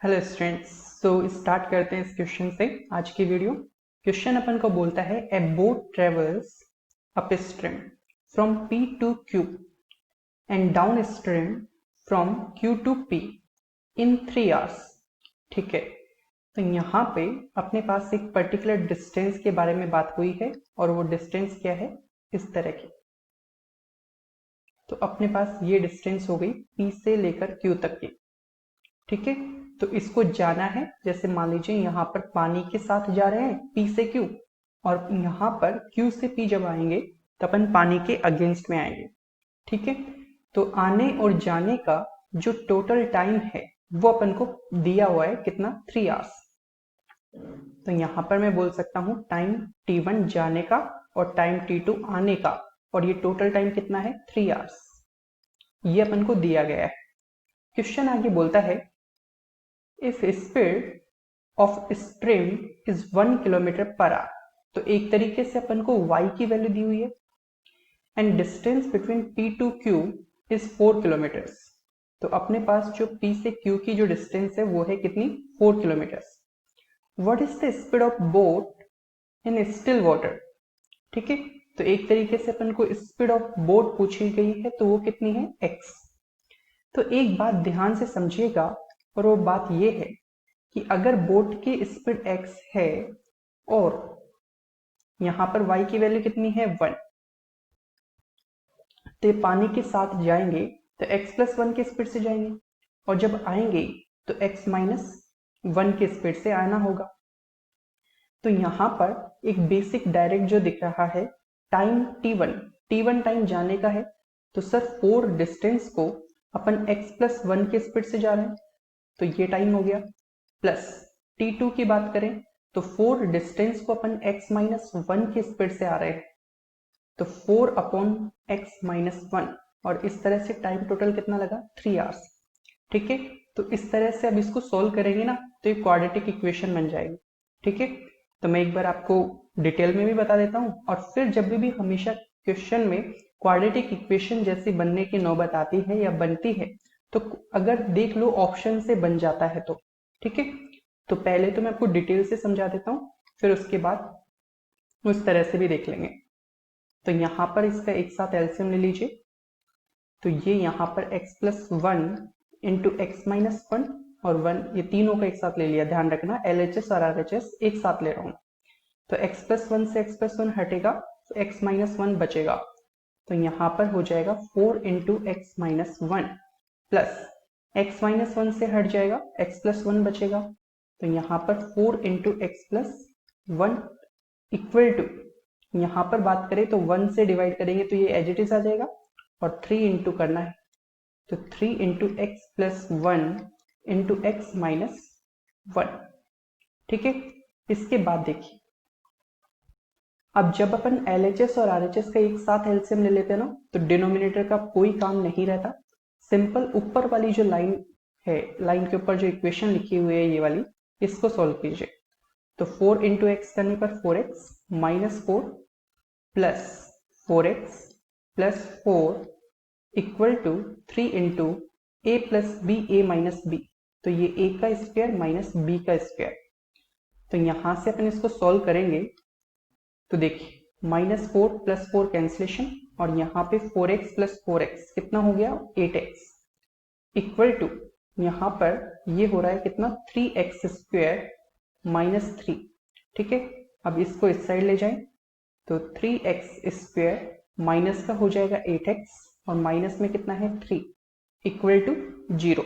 Hello students. So start करते हैं इस क्वेश्चन से आज की वीडियो। क्वेश्चन अपन को बोलता है a boat travels up stream from P to Q and down stream from Q to P in 3 hours. ठीक है, तो यहाँ पे अपने पास एक पर्टिकुलर डिस्टेंस के बारे में बात हुई है और वो डिस्टेंस क्या है, इस तरह की। तो अपने पास ये डिस्टेंस हो गई P से लेकर Q तक की। ठीक है, तो इसको जाना है, जैसे मान लीजिए यहाँ पर पानी के साथ जा रहे हैं P से Q, और यहाँ पर Q से P जब आएंगे तो अपन पानी के अगेंस्ट में आएंगे। ठीक है, तो आने और जाने का जो टोटल टाइम है वो अपन को दिया हुआ है कितना, 3 आवर्स। तो यहाँ पर मैं बोल सकता हूँ टाइम T1 जाने का और टाइम T2 आने का, और ये टोटल टाइम कितना है, 3 आवर्स। ये अपन को दिया गया है। क्वेश्चन आगे बोलता है if speed of stream is 1 kilometre per our. तो एक तरीके से अपन को y की वैल्यू दी हुई है and distance between P to Q is 4 kilometres. तो अपने पास जो P से Q की जो डिस्टेंस है वो है कितनी, 4 kilometres. What is the speed of boat in still water. ठीक है, तो एक तरीके से अपन को स्पीड ऑफ बोट पूछी गई है, तो वो कितनी है, x। तो एक बात ध्यान से समझिएगा, और वो बात ये है कि अगर बोट की स्पीड x है और यहाँ पर y की वैल्यू कितनी है, 1, तो ये पानी के साथ जाएंगे तो x प्लस 1 की स्पीड से जाएंगे, और जब आएंगे तो x माइनस 1 की स्पीड से आना होगा। तो यहाँ पर एक बेसिक डायरेक्ट जो दिख रहा है, टाइम t1 टाइम जाने का है, तो सर 4 डिस्टेंस को अपन x प्लस 1 की स्पीड से जा रहे हैं, तो ये टाइम हो गया। प्लस t2 की बात करें तो 4 डिस्टेंस को अपन x माइनस 1 की स्पीड से आ रहे हैं, तो 4 अपॉन x माइनस 1, और इस तरह से टाइम टोटल कितना लगा, 3 आवर्स। ठीक है, तो इस तरह से अब इसको सोल्व करेंगे ना तो ये क्वाड्रेटिक इक्वेशन बन जाएगी। ठीक है, तो मैं एक बार आपको डिटेल में भी बता देता हूँ, और फिर जब भी हमेशा क्वेश्चन में क्वाड्रेटिक इक्वेशन जैसी बनने की नौबत आती है या बनती है, तो अगर देख लो ऑप्शन से बन जाता है तो। ठीक है, तो पहले तो मैं आपको डिटेल से समझा देता हूँ, फिर उसके बाद उस तरह से भी देख लेंगे। तो यहाँ पर इसका एक साथ एलसीएम ले लीजिए, तो ये यहाँ पर x plus 1 into x minus 1 और 1, ये तीनों का एक साथ ले लिया। ध्यान रखना LHS और RHS एक साथ ले रहा हूँ। तो x प्लस 1 से x प्लस 1 हटेगा तो x माइनस 1 बचेगा, तो यहाँ पर हो जाएगा 4 into x minus 1, plus x minus 1 से हट जाएगा, x प्लस 1 बचेगा, तो यहाँ पर 4 into x plus 1 equal to, यहाँ पर बात करें तो 1 से डिवाइड करेंगे तो ये एज इट इज आ जाएगा, और 3 इंटू करना है, तो 3 into x plus 1 into x minus 1। ठीक है, इसके बाद देखिए, अब जब अपन LHS और RHS का एक साथ एलसीएम ले लेते हैं ना, तो डिनोमिनेटर का कोई काम नहीं रहता। सिंपल ऊपर वाली जो लाइन है, लाइन के ऊपर जो इक्वेशन लिखी हुई है ये वाली, इसको सॉल्व कीजिए। तो 4 इंटू एक्स करने पर 4x minus 4 plus 4x plus 4 equal to 3 into a plus b, a minus b, तो ये a का स्क्वायर माइनस b का स्क्वायर। तो यहां से अपन इसको सॉल्व करेंगे, तो देखिए माइनस 4 प्लस 4 कैंसिलेशन, और यहाँ पे 4x प्लस 4x कितना हो गया, 8x, इक्वल टू यहाँ पर ये हो रहा है कितना, 3x स्क्वायर माइनस 3। ठीक है, अब इसको इस साइड ले जाएं तो 3x स्क्वायर माइनस का हो जाएगा 8x, और माइनस में कितना है, 3, इक्वल टू 0।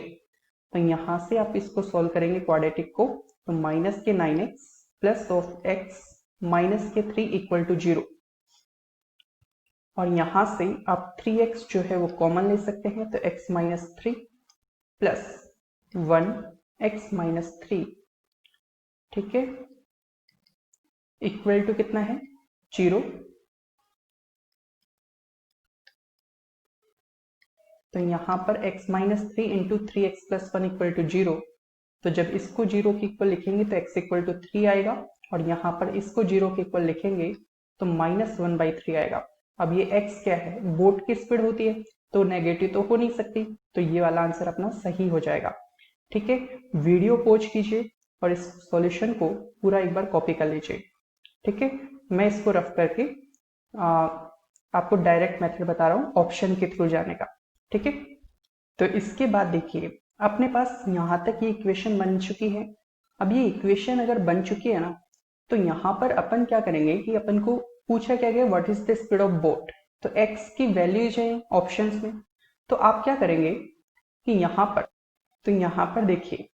तो यहाँ से आप इसको सॉल्व करेंगे क्वाड्रेटिक को, तो माइनस के 9x plus of x minus के 3 इक्वल टू 0, और यहां से आप 3x जो है वो कॉमन ले सकते हैं, तो x minus 3 plus 1 x minus 3, ठीक है, इक्वल टू कितना है, 0। तो यहाँ पर x minus 3 into 3x plus 1 equal to 0, तो जब इसको 0 के इक्वल लिखेंगे तो x इक्वल टू 3 आएगा, और यहाँ पर इसको 0 के इक्वल लिखेंगे तो माइनस 1/3 आएगा। अब ये x क्या है, बोट की स्पीड होती है, तो नेगेटिव तो हो नहीं सकती, तो ये वाला आंसर अपना सही हो जाएगा। ठीक है, वीडियो पॉज कीजिए और इस सॉल्यूशन को पूरा एक बार कॉपी कर लीजिए। ठीक है, मैं इसको रफ करके आपको डायरेक्ट मेथड बता रहा हूँ ऑप्शन के थ्रू जाने का। ठीक है, तो इसके बाद देखिए अपने पास यहाँ तक ये इक्वेशन बन चुकी है। अब ये इक्वेशन अगर बन चुकी है ना, तो यहाँ पर अपन क्या करेंगे कि अपन को पूछा क्या गया, what is the speed of boat. तो x की वैल्यूज है ऑप्शंस में, तो आप क्या करेंगे कि यहाँ पर देखिए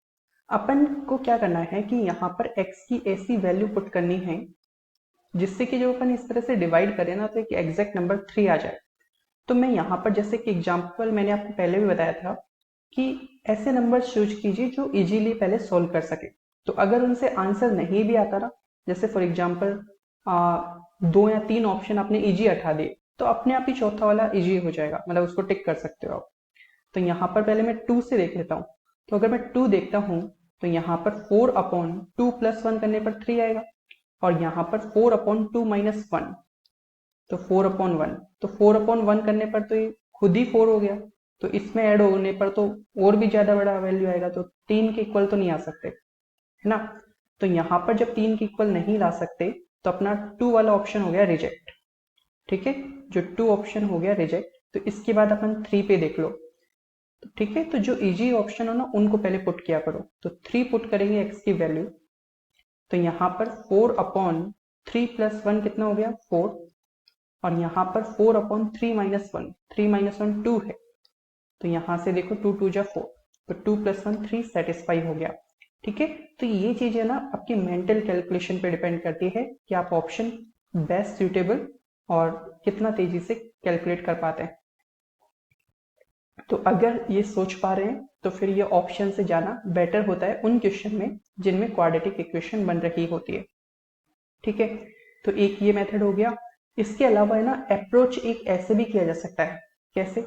अपन को क्या करना है कि यहाँ पर x की ऐसी वैल्यू पुट करनी है जिससे कि जो अपन इस तरह से डिवाइड करें ना तो एक एग्जैक्ट नंबर 3 आ जाए। तो मैं यहाँ पर जैसे कि एग्जाम्पल मैंने आपको पहले भी बताया था कि ऐसे नंबर चूज कीजिए जो इजीली पहले सोल्व कर सके। तो अगर उनसे आंसर नहीं भी आता ना, जैसे फॉर एग्जाम्पल 2 या 3 ऑप्शन आपने इजी हटा दिए, तो अपने आप ही चौथा वाला इजी हो जाएगा, मतलब उसको टिक कर सकते हो आप। तो यहाँ पर पहले मैं 2 से देख लेता हूँ। तो अगर मैं 2 देखता हूँ तो यहाँ पर 4/2 + 1 करने पर 3 आएगा, और यहाँ पर 4/2 - 1 तो 4/1। तो 4/1 करने पर तो ये खुद ही 4 हो गया, तो इसमें ऐड होने पर तो और भी ज्यादा बड़ा वैल्यू आएगा, तो 3 के इक्वल तो नहीं आ सकते, है ना। तो यहाँ पर जब 3 के इक्वल नहीं ला सकते तो अपना 2 वाला ऑप्शन हो गया रिजेक्ट। ठीक है, जो 2 ऑप्शन हो गया रिजेक्ट। तो इसके बाद अपन 3 पे देख लो। तो ठीक है, तो जो इजी ऑप्शन हो ना उनको पहले पुट किया करो। तो 3 पुट करेंगे x की वैल्यू, तो यहाँ पर 4/3 + 1 कितना हो गया 4, और यहाँ पर 4/3 - 1, 3 - 1 2 है, तो यहाँ से देखो 2 2 जा 4, तो 2 + 1 3 सेटिस्फाई हो गया। ठीक है, तो ये चीजें ना आपकी मेंटल कैलकुलेशन पे डिपेंड करती है कि आप ऑप्शन बेस्ट सुटेबल और कितना तेजी से कैलकुलेट कर पाते हैं। तो अगर ये सोच पा रहे हैं तो फिर ये ऑप्शन से जाना बेटर होता है उन क्वेश्चन में जिनमें क्वाड्रेटिक इक्वेशन बन रही होती है। ठीक है, तो एक ये मेथड हो गया। इसके अलावा है ना अप्रोच एक ऐसे भी किया जा सकता है। कैसे,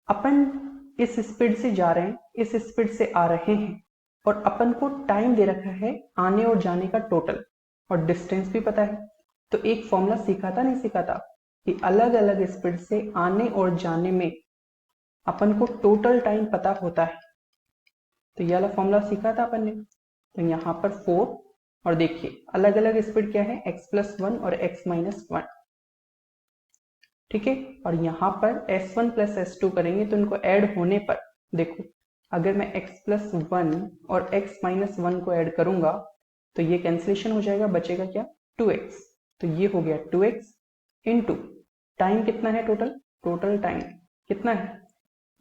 अपन इस स्पीड से जा रहे हैं, इस स्पीड से आ रहे हैं, और अपन को टाइम दे रखा है आने और जाने का टोटल, और डिस्टेंस भी पता है। तो एक फॉर्मूला सीखा था, नहीं सीखा था, कि अलग अलग स्पीड से आने और जाने में अपन को टोटल टाइम पता होता है। तो ये वाला फॉर्मूला सीखा था अपन ने। तो यहाँ पर 4, और देखिए अलग अलग स्पीड क्या है, x + 1 और x - 1। ठीक है, और यहाँ पर s1 + s2 करेंगे तो इनको ऐड होने पर देखो, अगर मैं x + 1 और x - 1 को ऐड करूंगा तो ये कैंसिलेशन हो जाएगा, बचेगा क्या 2x। तो ये हो गया 2x इंटू टाइम कितना है टोटल टाइम कितना है,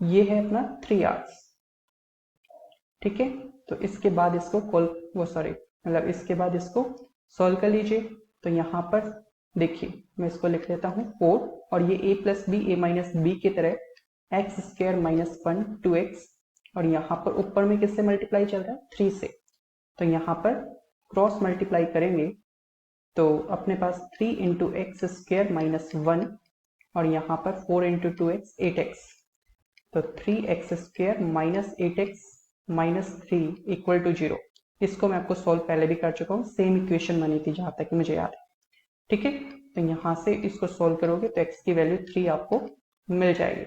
ये है अपना 3 आवर्स। ठीक है, तो इसके बाद इसको इसके बाद इसको सॉल्व कर लीजिए। तो यहाँ पर देखिए मैं इसको लिख लेता हूँ 4, और ये a + b a - b की तरह x² - 1 2x, और यहाँ पर ऊपर में किससे मल्टीप्लाई चल रहा है 3 से। तो यहाँ पर क्रॉस मल्टीप्लाई करेंगे तो अपने पास 3 × x² - 1, और यहाँ पर 4 × 2x 8x, तो 3x² - 8x - 3 = 0। इसको मैं आपको सॉल्व पहले भी कर चुका हूँ, सेम इक्वेशन बनी थी जहां तक मुझे याद है। ठीक है, तो यहाँ से इसको सॉल्व करोगे तो x की वैल्यू 3 आपको मिल जाएगी।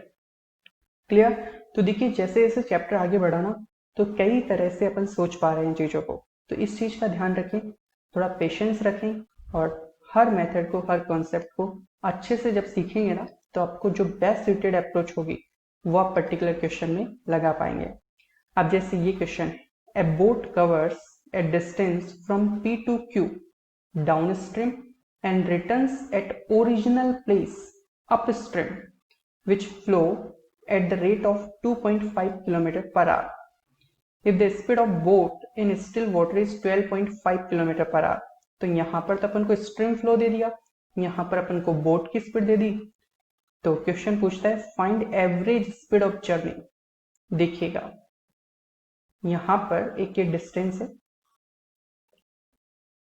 क्लियर। तो देखिए जैसे जैसे चैप्टर आगे बढ़ा ना, तो कई तरह से अपन सोच पा रहे हैं चीजों को, तो इस चीज का ध्यान रखें, थोड़ा पेशेंस रखें, और हर मेथड को, हर कॉन्सेप्ट को अच्छे से जब सीखेंगे ना, तो आपको जो बेस्ट सुटेड अप्रोच होगी वो आप पर्टिकुलर क्वेश्चन में लगा पाएंगे। अब जैसे ये क्वेश्चन है, a boat covers A distance from P to Q downstream and returns at original place upstream, which flow at the rate of 2.5 km/h. If the speed of boat in still water is 12.5 km/h, तो यहाँ पर तो अपन को stream flow दे दिया, यहाँ पर अपन को boat की स्पीड दे दी। तो क्वेश्चन पूछता है find average speed of journey. देखिएगा यहाँ पर एक ये डिस्टेंस है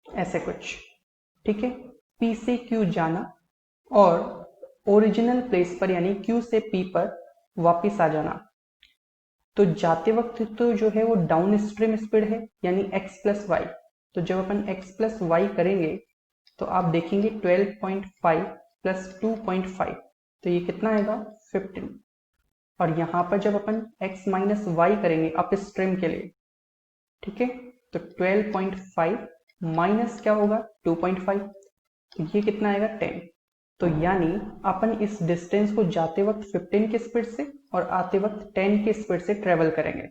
ऐसे कुछ, ठीक है, P से Q जाना और ओरिजिनल प्लेस पर यानी Q से P पर वापस आ जाना। तो जाते वक्त तो जो है वो डाउन स्ट्रीम स्पीड है यानी x + y। तो जब अपन x + y करेंगे तो आप देखेंगे 12.5 + 2.5, तो ये कितना आएगा 15, और यहाँ पर जब अपन x माइनस वाई करेंगे अप स्ट्रीम के लिए, ठीक है, तो 12.5 माइनस क्या होगा 2.5, तो ये कितना आएगा 10। तो यानी अपन इस डिस्टेंस को जाते वक्त 15 की स्पीड से और आते वक्त 10 की स्पीड से ट्रेवल करेंगे।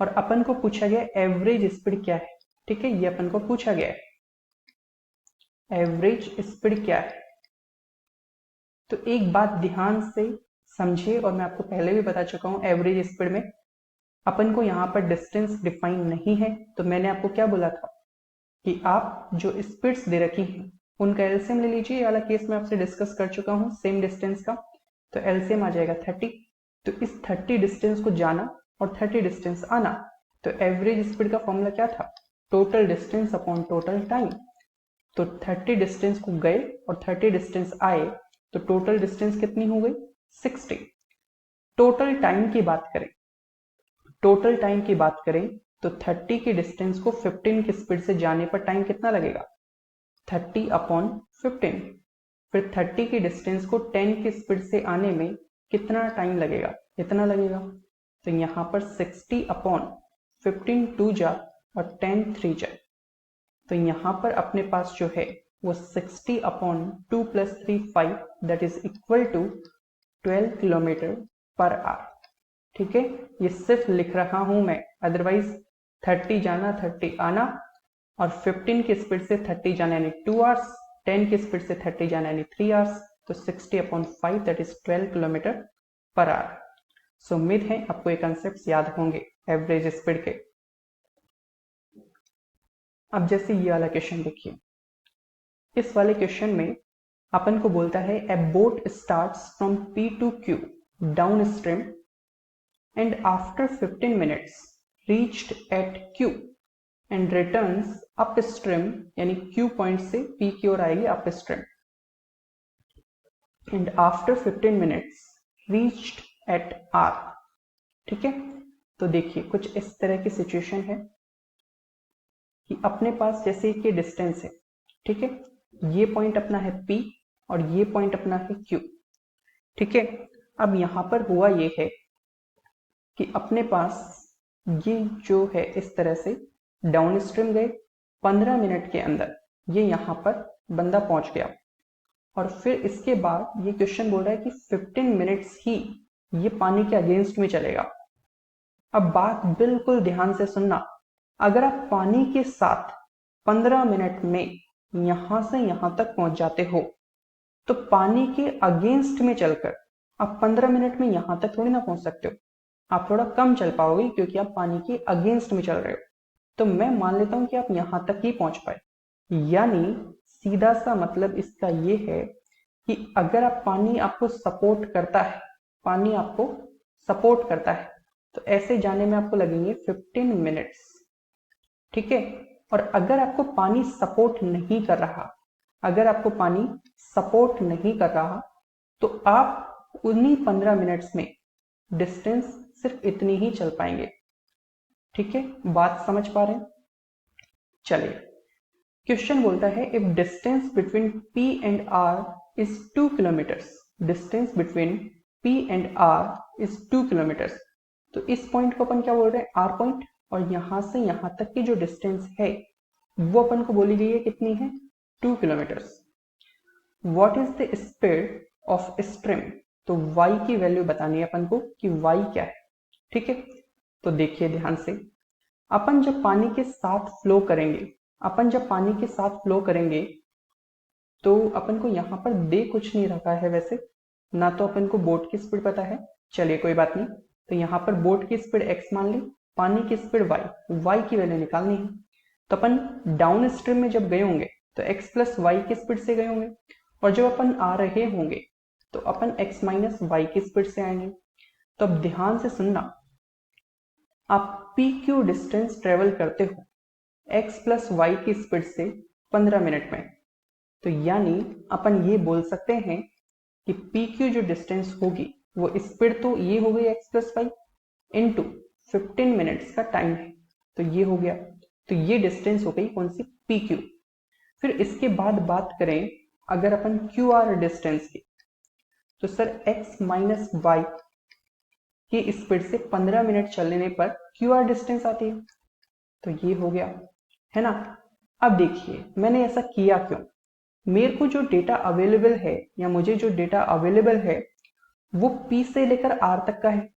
और अपन को पूछा गया एवरेज स्पीड क्या है, ठीक है, ये अपन को पूछा गया है एवरेज स्पीड क्या है। तो एक बात ध्यान से समझिए, और मैं आपको पहले भी बता चुका हूं, एवरेज स्पीड में अपन को यहाँ पर डिस्टेंस डिफाइन नहीं है। तो मैंने आपको क्या बोला था कि आप जो स्पीड्स दे रखी हैं उनका एलसीएम ले लीजिए। ये वाला केस मैं आपसे डिस्कस कर चुका हूँ सेम डिस्टेंस का, तो एलसीएम आ जाएगा 30। तो इस 30 डिस्टेंस को जाना और 30 डिस्टेंस आना, तो एवरेज स्पीड का फॉर्मूला क्या था, total distance upon total time. तो 30 डिस्टेंस को गए और 30 डिस्टेंस आए, तो टोटल डिस्टेंस कितनी हो गई 60। टोटल टाइम की बात करें, टोटल टाइम की बात करें तो 30 की डिस्टेंस को 15 की स्पीड से जाने पर टाइम कितना लगेगा 30 अपॉन 15। फिर 30 की डिस्टेंस को 10 की स्पीड से आने में कितना टाइम लगेगा, इतना लगेगा। तो यहाँ पर 60 अपॉन 15 2 जा और 10 3 जा, तो यहाँ पर अपने पास जो है वो 60 upon 2 + 3 5 that is equal to 12 kilometre per hour. ठीक है, ये सिर्फ लिख रहा हूं मैं, अदरवाइज 30 जाना 30 आना और 15 की स्पीड से 30 जाना यानी 2 आवर्स, 10 की स्पीड से 30 जाना यानी 3 आवर्स, तो 60 upon 5 that is 12 kilometre per hour. So उम्मीद है आपको ये कंसेप्ट याद होंगे एवरेज स्पीड के। अब जैसे ये वाला क्वेश्चन देखिए, इस वाले क्वेश्चन में अपन को बोलता है a boat starts from P to Q down stream and after 15 minutes reached at Q and returns upstream, यानी Q पॉइंट से P की ओर आएगी upstream, and after 15 minutes reached at R। ठीक है, तो देखिए कुछ इस तरह की सिचुएशन है कि अपने पास जैसे कि डिस्टेंस है, ठीक है, ये पॉइंट अपना है P और ये पॉइंट अपना है Q। ठीक है, अब यहां पर हुआ ये है कि अपने पास ये जो है इस तरह से डाउन स्ट्रीम गए, 15 मिनट के अंदर ये यहाँ पर बंदा पहुंच गया, और फिर इसके बाद ये क्वेश्चन बोल रहा है कि 15 मिनट्स ही ये पानी के अगेंस्ट में चलेगा। अब बात बिल्कुल ध्यान से सुनना, अगर आप पानी के साथ 15 मिनट में यहां से यहां तक पहुंच जाते हो, तो पानी के अगेंस्ट में चलकर आप 15 मिनट में यहां तक थोड़ी ना पहुंच सकते हो, आप थोड़ा कम चल पाओगे क्योंकि आप पानी के अगेंस्ट में चल रहे हो। तो मैं मान लेता हूं कि आप यहां तक ही पहुंच पाए, यानी सीधा सा मतलब इसका ये है कि अगर आप पानी आपको सपोर्ट करता है, पानी आपको सपोर्ट करता है, तो ऐसे जाने में आपको लगेंगे 15 मिनट्स। ठीक है, और अगर आपको पानी सपोर्ट नहीं कर रहा, अगर आपको पानी सपोर्ट नहीं कर रहा, तो आप उन्हीं 15 मिनट्स में डिस्टेंस सिर्फ इतनी ही चल पाएंगे। ठीक है, बात समझ पा रहे हैं? चलिए, क्वेश्चन बोलता है if distance between P and R is 2 kilometres, distance between P and R is 2 kilometres. तो इस पॉइंट को अपन क्या बोल रहे हैं, R पॉइंट, और यहां से यहां तक की जो डिस्टेंस है वो अपन को बोली गई है कितनी है, 2 kilometres. What is the speed of stream, तो y की वैल्यू बतानी है अपन को कि y क्या है। ठीक है, तो देखिए ध्यान से, अपन जब पानी के साथ फ्लो करेंगे, अपन जब पानी के साथ फ्लो करेंगे तो अपन को यहाँ पर दे कुछ नहीं रखा है वैसे, ना तो अपन को बोट की स्पीड पता है, चलिए कोई बात नहीं। तो यहाँ पर बोट की स्पीड x मान ली, पानी की स्पीड y की वैल्यू निकालनी है। तो अपन डाउन स्ट्रीम में जब गए होंगे तो x + y की स्पीड से गए होंगे, और जब अपन आ रहे होंगे तो अपन x - y की स्पीड से आएंगे। तो अब ध्यान से सुनना, आप PQ डिस्टेंस ट्रेवल करते हो x + y की स्पीड से 15 मिनट में, तो यानी अपन ये बोल सकते हैं कि PQ जो डिस्टेंस होगी वो स्पीड तो ये हो गई x + y इंटू 15 मिनट्स का टाइम है, तो ये हो गया। तो ये डिस्टेंस हो गई कौन सी, PQ। फिर इसके बाद बात करें अगर अपन QR डिस्टेंस की, तो सर x - y कि स्पीड से 15 मिनट चलने पर QR डिस्टेंस आती है। तो ये हो गया, है ना। अब देखिए मैंने ऐसा किया क्यों। मेरे को जो डेटा अवेलेबल है या मुझे जो डेटा अवेलेबल है वो P से लेकर R तक का है।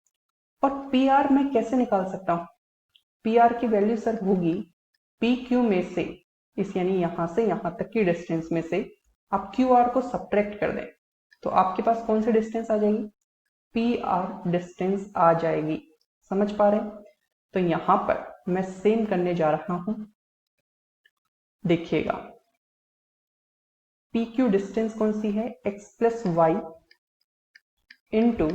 और PR मैं कैसे निकाल सकता हूँ? PR की वैल्यू सर होगी PQ में से, इस यानी यहां से यहां तक की डिस्टेंस में से आप QR को सब्ट्रैक्ट कर दें तो आपके पास कौन सी डिस्टेंस आ जाएगी? PR डिस्टेंस आ जाएगी। समझ पा रहे हैं? तो यहां पर मैं सेम करने जा रहा हूं। देखिएगा PQ डिस्टेंस कौन सी है? x plus y into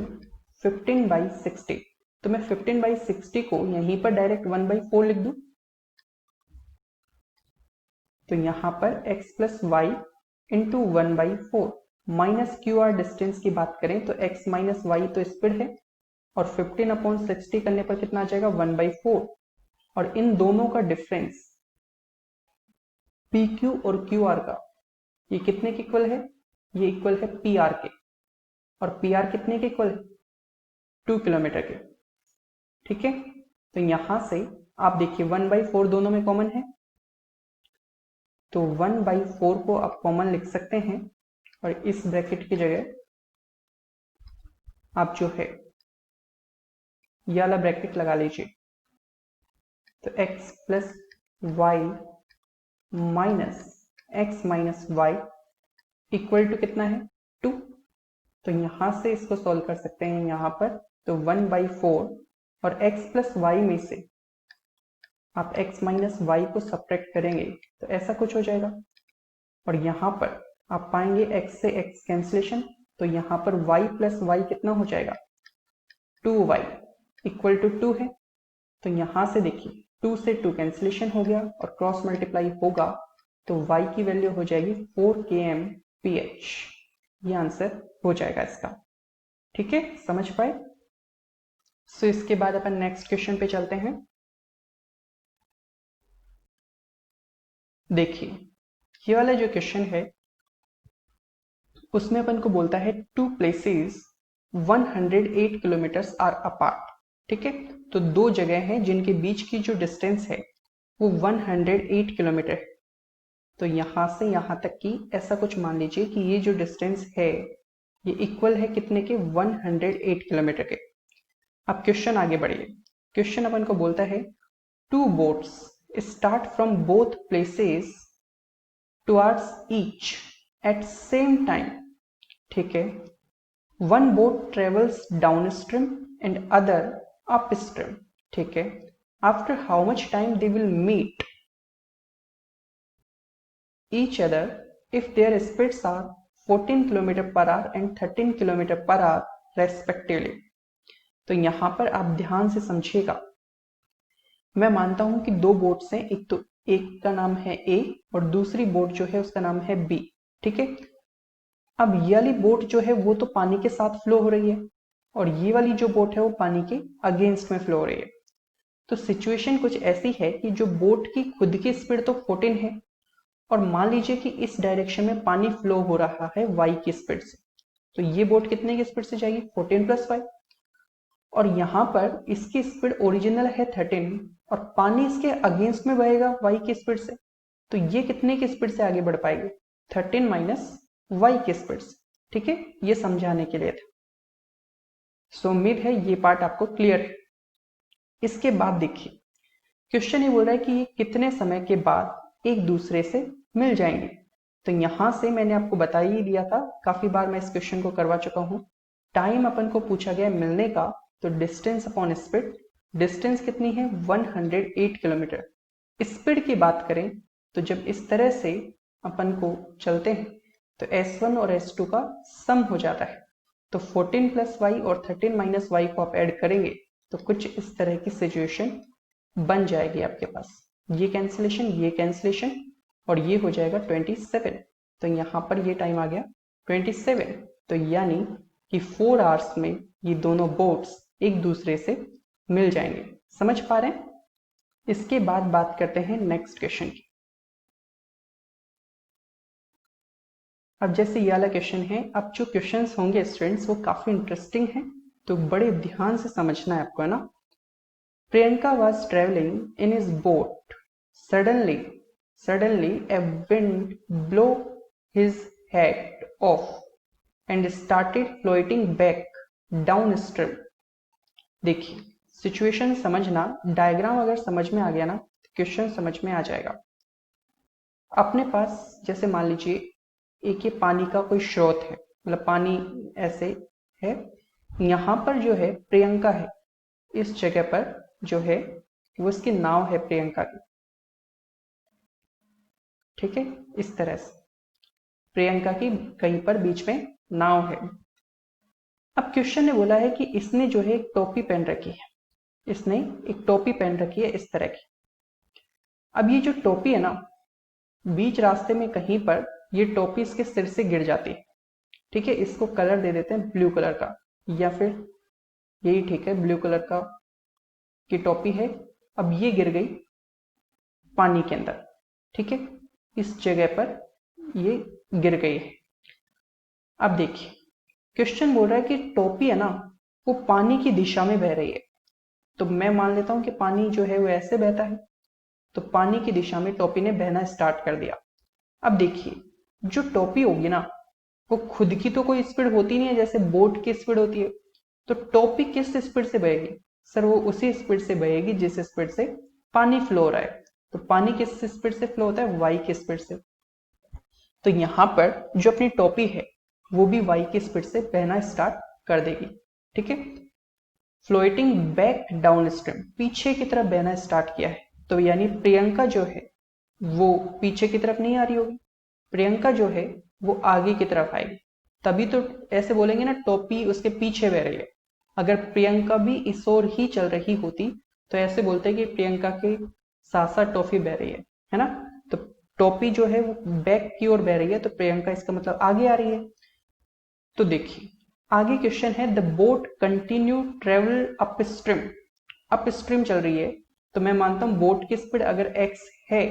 15/60। तो मैं 15/60 को यहीं पर डायरेक्ट 1/4 लिख दूं। तो यहां पर x plus y into 1/4 minus QR distance की बात करें तो x माइनस वाई तो स्पीड है और 15/60 करने पर कितना आ जाएगा? 1/4। और इन दोनों का डिफरेंस PQ और QR का ये कितने के इक्वल है? ये इक्वल है PR के। और PR कितने के इक्वल है? 2 किलोमीटर के। ठीक है, तो यहां से आप देखिए 1/4 दोनों में कॉमन है तो 1/4 को आप कॉमन लिख सकते हैं और इस ब्रैकेट की जगह आप जो है ये वाला ब्रैकेट लगा लीजिए। तो x plus y minus x minus y equal to कितना है? 2। तो यहां से इसको सॉल्व कर सकते हैं यहां पर। तो 1/4 और x प्लस वाई में से आप x माइनस वाई को सब्ट्रैक्ट करेंगे तो ऐसा कुछ हो जाएगा। और यहां पर आप पाएंगे x से x कैंसिलेशन। तो यहां पर y प्लस वाई कितना हो जाएगा? 2y इक्वल टू 2 है। तो यहां से देखिए 2 से 2 कैंसिलेशन हो गया और क्रॉस मल्टीप्लाई होगा तो y की वैल्यू हो जाएगी 4 kmph। ये आंसर हो जाएगा इसका। ठीक है, समझ पाए? सो इसके बाद अपन नेक्स्ट क्वेश्चन पे चलते हैं। देखिए ये वाला जो क्वेश्चन है उसमें अपन को बोलता है two places 108 kilometres are apart. ठीक है, तो दो जगह हैं जिनके बीच की जो डिस्टेंस है वो 108 किलोमीटर है। तो यहां से यहां तक की ऐसा कुछ मान लीजिए कि ये जो डिस्टेंस है ये इक्वल है कितने के? 108 किलोमीटर के। अब क्वेश्चन आगे बढ़िए। क्वेश्चन अपन को बोलता है two boats start from both places towards each at same time. ठीक है, one boat travels down stream and other up stream. ठीक है, after how much time they will meet each other if their speeds are 14 km per hour and 13 km per hour respectively। तो यहां पर आप ध्यान से समझिएगा। मैं मानता हूं कि दो बोट्स हैं, एक का नाम है A और दूसरी बोट जो है उसका नाम है B। ठीक है, अब ये वाली बोट जो है वो तो पानी के साथ फ्लो हो रही है और ये वाली जो बोट है वो पानी के अगेंस्ट में फ्लो हो रही है। तो सिचुएशन कुछ ऐसी है कि जो बोट की खुद की स्पीड तो 14 है और मान लीजिए कि इस डायरेक्शन में पानी फ्लो हो रहा है y की स्पीड से। तो ये बोट कितने की स्पीड से जाएगी? 14 प्लस y। और यहां पर इसकी स्पीड ओरिजिनल है 13 और पानी इसके अगेंस्ट में बहेगा y की स्पीड से। तो ये कितने की स्पीड से आगे बढ़ पाएगी? 13 माइनस y की स्पीड से। ठीक है, ये समझाने के लिए था। सो उम्मीद है ये पार्ट आपको क्लियर है। इसके बाद देखिए क्वेश्चन ये बोल रहा है कि ये कितने समय के बाद एक दूसरे से मिल जाएंगे। तो यहां से मैंने आपको बता ही दिया था, काफी बार मैं इस क्वेश्चन को करवा चुका हूं। टाइम अपन को पूछा गया मिलने का, तो डिस्टेंस अपॉन स्पीड। डिस्टेंस कितनी है? 108 किलोमीटर। स्पीड की बात करें तो जब इस तरह से अपन को चलते हैं तो S1 और S2 का सम हो जाता है। तो 14 प्लस वाई और 13 माइनस वाई को आप ऐड करेंगे तो कुछ इस तरह की सिचुएशन बन जाएगी आपके पास। ये कैंसिलेशन और ये हो जाएगा 27। तो यहां पर ये टाइम आ गया 27। तो यानी कि 4 आवर्स में ये दोनों बोट्स एक दूसरे से मिल जाएंगे। समझ पा रहे हैं? इसके बाद बात करते हैं नेक्स्ट क्वेश्चन की। अब जैसे ये वाला क्वेश्चन है, अब जो क्वेश्चंस होंगे स्टूडेंट्स वो काफी इंटरेस्टिंग हैं तो बड़े ध्यान से समझना है आपको, है ना। Priyanka was travelling in his boat, suddenly a wind blew his hat off and started floating back downstream। देखिए सिचुएशन समझना, डायग्राम अगर समझ में आ गया ना तो क्वेश्चन समझ में आ जाएगा। अपने पास जैसे मान लीजिए एक ये पानी का कोई स्रोत है, मतलब पानी ऐसे है, यहाँ पर जो है प्रियंका है, इस जगह पर जो है वो इसकी नाव है प्रियंका की, ठीक है। इस तरह से प्रियंका की कहीं पर बीच में नाव है। अब क्वेश्चन ने बोला है कि इसने जो है एक टोपी पहन रखी है, इसने एक टोपी पहन रखी है इस तरह की। अब ये जो टोपी है ना, बीच रास्ते में कहीं पर ये टोपी इसके सिर से गिर जाती है, ठीक है। इसको कलर दे देते हैं ब्लू कलर का, या फिर यही ठीक है, ब्लू कलर का की टोपी है। अब ये गिर गई पानी के अंदर, ठीक है, इस जगह पर ये गिर गई है। अब देखिए क्वेश्चन बोल रहा है कि टोपी है ना वो पानी की दिशा में बह रही है, तो मैं मान लेता हूं कि पानी जो है वो ऐसे बहता है, तो पानी की दिशा में टोपी ने बहना स्टार्ट कर दिया। अब देखिए जो टोपी होगी ना वो खुद की तो कोई स्पीड होती नहीं है जैसे बोट की स्पीड होती है, तो टोपी किस स्पीड से बहेगी सर, वो उसी स्पीड से बहेगी जिस स्पीड से पानी फ्लो हो रहा है। तो पानी किस स्पीड से फ्लो होता है, वाई की स्पीड से। तो यहां पर जो अपनी टोपी है वो भी वाई की स्पीड से बहना स्टार्ट कर देगी, ठीक है। फ्लोटिंग बैक डाउन स्ट्रीम, पीछे की तरफ बहना स्टार्ट किया है, तो यानी प्रियंका जो है वो पीछे की तरफ नहीं आ रही होगी, प्रियंका जो है वो आगे की तरफ आएगी, तभी तो ऐसे बोलेंगे ना टोपी उसके पीछे बह रही है। अगर प्रियंका भी इस ओर ही चल रही होती तो ऐसे बोलते हैं कि प्रियंका के साथ साथ टोपी बह रही है ना। तो टोपी जो है वो बैक की ओर बह रही है, तो प्रियंका इसका मतलब आगे आ रही है। तो देखिए आगे क्वेश्चन है, the boat continue travel up stream चल रही है, तो मैं मानता हूं बोट की स्पीड अगर x है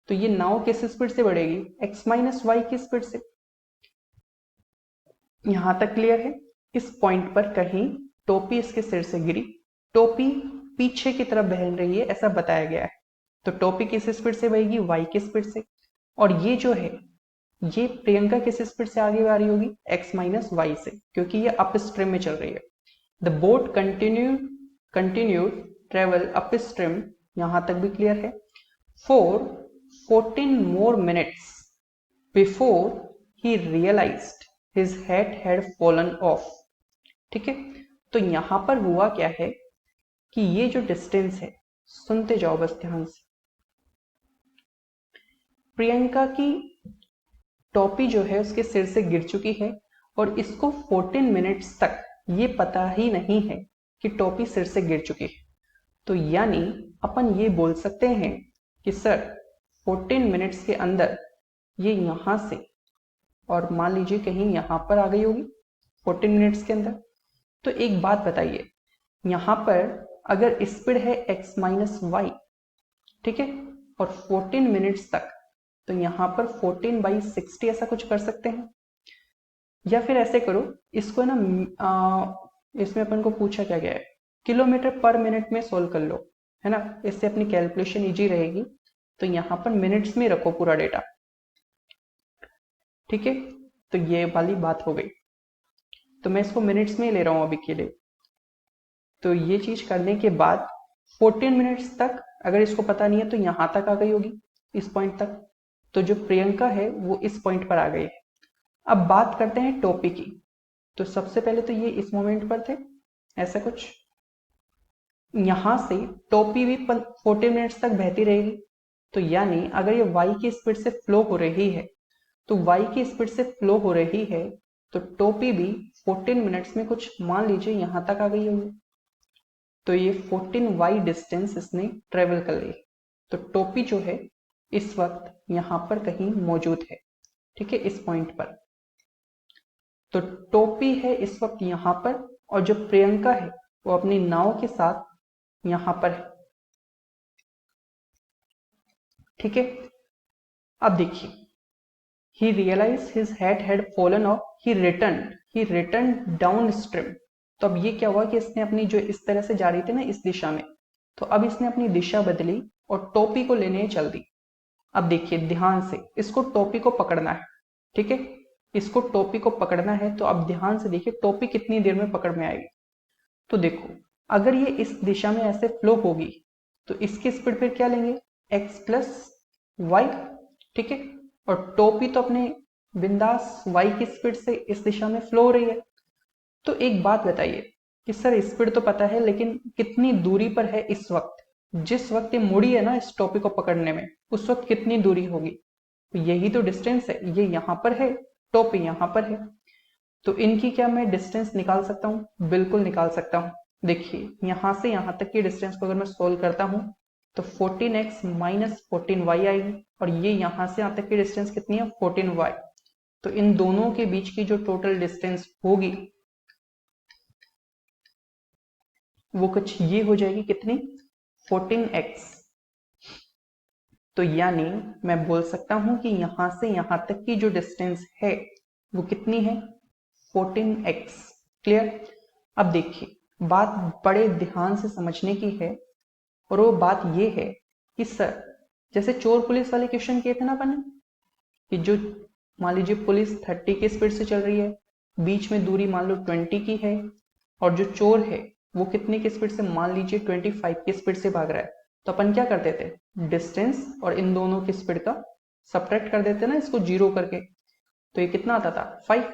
तो ये नाव किस स्पीड से बढ़ेगी, x माइनस वाई की स्पीड से। यहां तक क्लियर है। इस पॉइंट पर कहीं टोपी इसके सिर से गिरी, टोपी पीछे की तरफ बह रही है ऐसा बताया गया है, तो टोपी किस स्पीड से बहेगी, वाई की स्पीड से। और ये जो है ये प्रियंका किस स्पीड से आगे आ रही होगी, x माइनस वाई से, क्योंकि ये अप स्ट्रीम में चल रही है। The boat continue travel up stream, यहां तक भी क्लियर है। For 14 more minutes before he realized his hat had fallen off, ठीक है। तो यहां पर हुआ क्या है कि ये जो डिस्टेंस है, सुनते जाओ बस ध्यान से, प्रियंका की टोपी जो है उसके सिर से गिर चुकी है और इसको 14 मिनट्स तक ये पता ही नहीं है कि टोपी सिर से गिर चुकी है। तो यानी अपन ये बोल सकते हैं कि सर 14 मिनट्स के अंदर ये यहां से, और मान लीजिए कहीं यहां पर आ गई होगी 14 मिनट्स के अंदर। तो एक बात बताइए, यहां पर अगर स्पीड है x माइनस वाई, ठीक है, और 14 मिनट्स तक, तो यहां पर 14/60 ऐसा कुछ कर सकते हैं। या फिर ऐसे करो, इसको ना इसमें अपन को पूछा क्या गया है, किलोमीटर पर मिनट में सोल्व कर लो, है ना, इससे अपनी कैलकुलेशन इजी रहेगी। तो यहां पर मिनट्स में रखो पूरा डेटा, ठीक है। तो ये वाली बात हो गई, तो मैं इसको मिनट्स में ले रहा हूं अभी के लिए। तो ये चीज करने के बाद 14 मिनट्स तक अगर इसको पता नहीं है तो यहां तक आ गई होगी, इस पॉइंट तक। तो जो प्रियंका है वो इस पॉइंट पर आ गई है। अब बात करते हैं टोपी की। तो सबसे पहले तो ये इस मोमेंट पर थे, ऐसा कुछ, यहां से टोपी भी 14 मिनट्स तक बहती रहेगी। तो यानी अगर ये y की स्पीड से फ्लो हो रही है, तो y की स्पीड से फ्लो हो रही है, तो टोपी भी 14 मिनट्स में कुछ मान लीजिए यहां तक आ गई होगी। तो ये 14y डिस्टेंस इसने ट्रेवल कर ली। तो टोपी जो है इस वक्त यहां पर कहीं मौजूद है, ठीक है, इस पॉइंट पर। तो टोपी है इस वक्त यहां पर, और जो प्रियंका है वो अपनी नाव के साथ यहां पर है, ठीक है। अब देखिए, he realized his hat had fallen off, he returned downstream, तो अब ये क्या हुआ कि इसने अपनी जो इस तरह से जा रही थी ना इस दिशा में, तो अब इसने अपनी दिशा बदली और टोपी को लेने चल दी। अब देखिए ध्यान से, इसको टोपी को पकड़ना है, ठीक है, इसको टोपी को पकड़ना है। तो अब ध्यान से देखिए टोपी कितनी देर में पकड़ में आएगी। तो देखो अगर ये इस दिशा में ऐसे फ्लो होगी तो इसकी स्पीड फिर क्या लेंगे, x प्लस वाई, ठीक है, और टोपी तो अपने बिंदास y की स्पीड से इस दिशा में फ्लो हो रही है। तो एक बात बताइए कि सर स्पीड तो पता है लेकिन कितनी दूरी पर है इस वक्त, जिस वक्त ये मुड़ी है ना इस टोपी को पकड़ने में, उस वक्त कितनी दूरी होगी। तो यही तो डिस्टेंस है, ये यहाँ पर है, टोपी यहाँ पर है। तो इनकी क्या मैं डिस्टेंस निकाल सकता हूँ, बिल्कुल निकाल सकता हूँ। देखिए यहां से यहां तक की डिस्टेंस को अगर मैं सोल्व करता हूं तो 14x माइनस 14y आएगी, और ये यहां से यहां तक की डिस्टेंस कितनी है, 14y। तो इन दोनों के बीच की जो टोटल डिस्टेंस होगी वो कुछ ये हो जाएगी, कितनी, 14x। तो यानी मैं बोल सकता हूं कि यहां से यहां तक की जो डिस्टेंस है वो कितनी है, 14x। क्लियर। अब देखिए बात बड़े ध्यान से समझने की है, और वो बात ये है कि सर जैसे चोर पुलिस वाले क्वेश्चन किए थे ना अपन, कि जो मान लीजिए पुलिस 30 की स्पीड से चल रही है, बीच में दूरी मान लो 20 की है, और जो चोर है वो कितने की स्पीड से, मान लीजिए 25 की स्पीड से भाग रहा है। तो अपन क्या करते थे, डिस्टेंस और इन दोनों की स्पीड का सब्ट्रैक्ट कर देते ना, इसको जीरो करके। तो ये कितना आता था, 5।